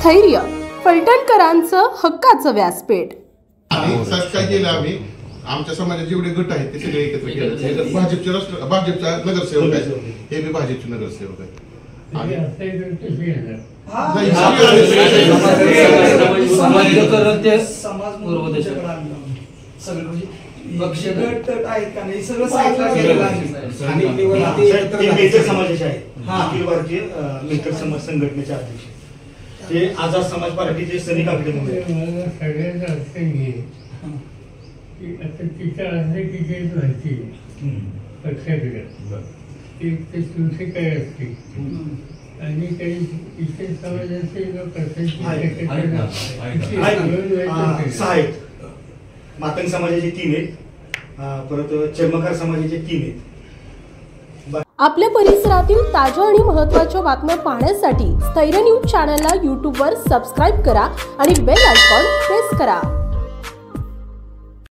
स्थैर्य फलटणकरांचं हक्काचं व्यासपीठ। काय केलं आम्ही आमच्या समाजात जेवढे गट आहेत ते सगळे एकत्र केले। भाजपचा नगरसेवक आहे, हे बी भाजपचे नगरसेवक आहे। अखिल भारतीय मित्र समाज संघटनेचे अध्यक्ष ते आझाद समाज पार्टीचे सैनिक अभिनेते मातंग समाजाचे 3 आहेत, परत चर्मकार समाजाचे 3 आहेत। आपल्या परिसरातील ताज्या आणि महत्त्वाच्या बातम्या पाहण्यासाठी स्थैर्य न्यूज चॅनलला YouTube वर सबस्क्राइब करा आणि बेल आयकॉन प्रेस करा।